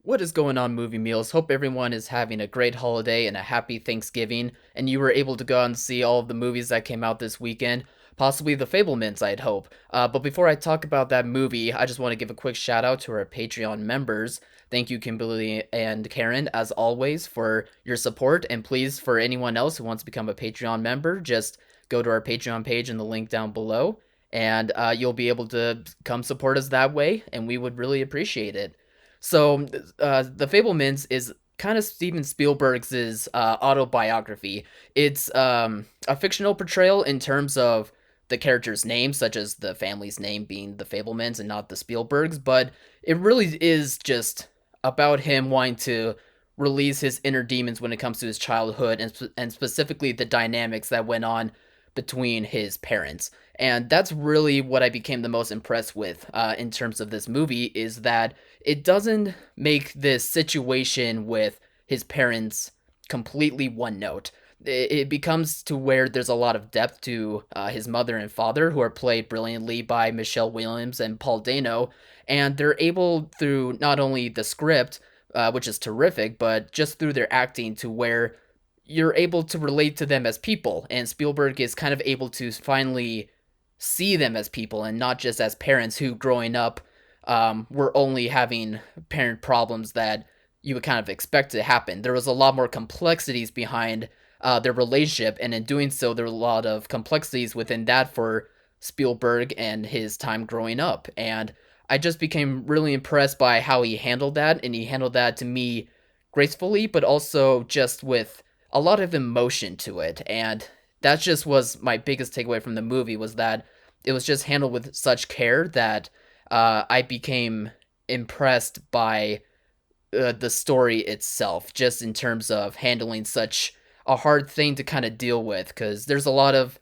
What is going on, Movie Meals? Hope everyone is having a great holiday and a happy Thanksgiving, and you were able to go out and see all of the movies that came out this weekend. Possibly the Fabelmans, I'd hope. But before I talk about that movie, I just want to give a quick shout out to our Patreon members. Thank you, Kimberly and Karen, as always, for your support. And please, for anyone else who wants to become a Patreon member, just go to our Patreon page in the link down below, and you'll be able to come support us that way, and we would really appreciate it. So, The Fablemans is kind of Steven Spielberg's autobiography. It's a fictional portrayal in terms of the character's name, such as the family's name being the Fablemans and not the Spielbergs, but it really is just about him wanting to release his inner demons when it comes to his childhood and specifically the dynamics that went on between his parents. And that's really what I became the most impressed with in terms of this movie is that it doesn't make this situation with his parents completely one note. It becomes to where there's a lot of depth to his mother and father, who are played brilliantly by Michelle Williams and Paul Dano, and they're able through not only the script, which is terrific, but just through their acting to where you're able to relate to them as people, and Spielberg is kind of able to finally see them as people and not just as parents who, growing up, were only having parent problems that you would kind of expect to happen. There was a lot more complexities behind their relationship, and in doing so, there were a lot of complexities within that for Spielberg and his time growing up. And I just became really impressed by how he handled that, and he handled that to me gracefully, but also just with a lot of emotion to it. And that just was my biggest takeaway from the movie was that it was just handled with such care that I became impressed by the story itself, just in terms of handling such a hard thing to kind of deal with, because there's a lot of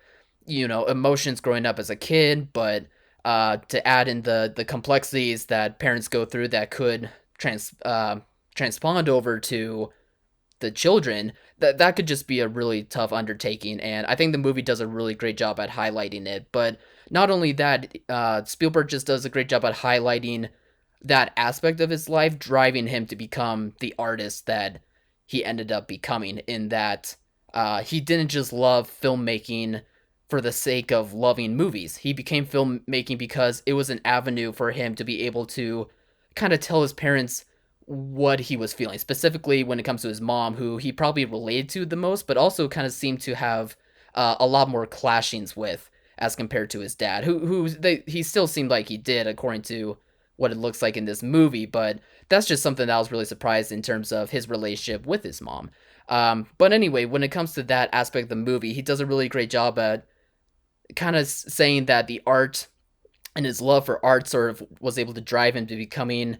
emotions growing up as a kid, but to add in the complexities that parents go through that could transpond over to the children, that could just be a really tough undertaking. And I think the movie does a really great job at highlighting it. But not only that, Spielberg just does a great job at highlighting that aspect of his life, driving him to become the artist that he ended up becoming, in that he didn't just love filmmaking for the sake of loving movies. He became filmmaking because it was an avenue for him to be able to kind of tell his parents what he was feeling, specifically when it comes to his mom, who he probably related to the most, but also kind of seemed to have a lot more clashings with as compared to his dad, he still seemed like he did, according to what it looks like in this movie. But that's just something that I was really surprised in terms of his relationship with his mom. But anyway, when it comes to that aspect of the movie, he does a really great job at kind of saying that the art and his love for art sort of was able to drive him to becoming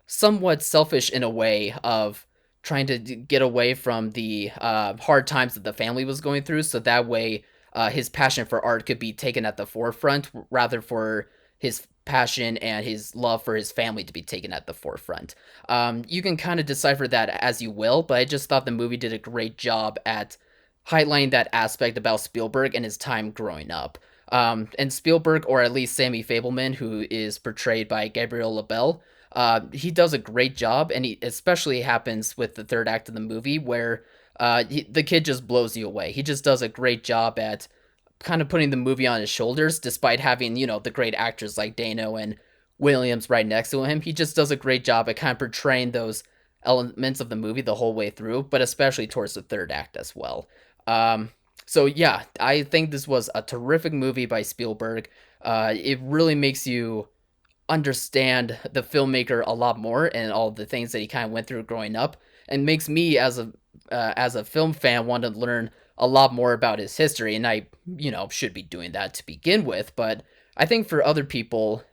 somewhat selfish in a way of trying to get away from the hard times that the family was going through, so that way his passion for art could be taken at the forefront, rather for his passion and his love for his family to be taken at the forefront. You can kind of decipher that as you will, but I just thought the movie did a great job at highlighting that aspect about Spielberg and his time growing up. And Spielberg, or at least Sammy Fabelman, who is portrayed by Gabriel LaBelle, he does a great job, and he especially happens with the third act of the movie, where the kid just blows you away. He just does a great job at kind of putting the movie on his shoulders, despite having the great actors like Dano and Williams right next to him. He just does a great job at kind of portraying those elements of the movie the whole way through, but especially towards the third act as well. So yeah, I think this was a terrific movie by Spielberg. It really makes you understand the filmmaker a lot more and all the things that he kind of went through growing up, and makes me as a film fan want to learn a lot more about his history. And I should be doing that to begin with, but I think for other people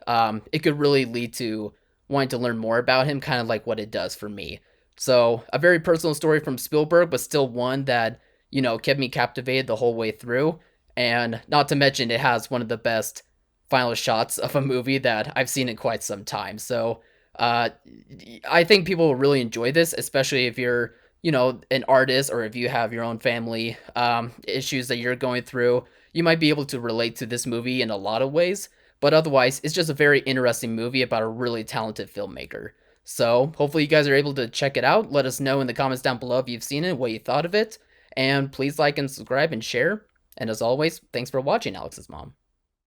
it could really lead to wanting to learn more about him, kind of like what it does for me. So a very personal story from Spielberg, but still one that kept me captivated the whole way through. And not to mention, it has one of the best final shots of a movie that I've seen in quite some time. So I think people will really enjoy this, especially if you're, an artist, or if you have your own family issues that you're going through. You might be able to relate to this movie in a lot of ways, but otherwise, it's just a very interesting movie about a really talented filmmaker. So hopefully you guys are able to check it out. Let us know in the comments down below if you've seen it, what you thought of it. And please like and subscribe and share. And as always, thanks for watching, Alex's mom.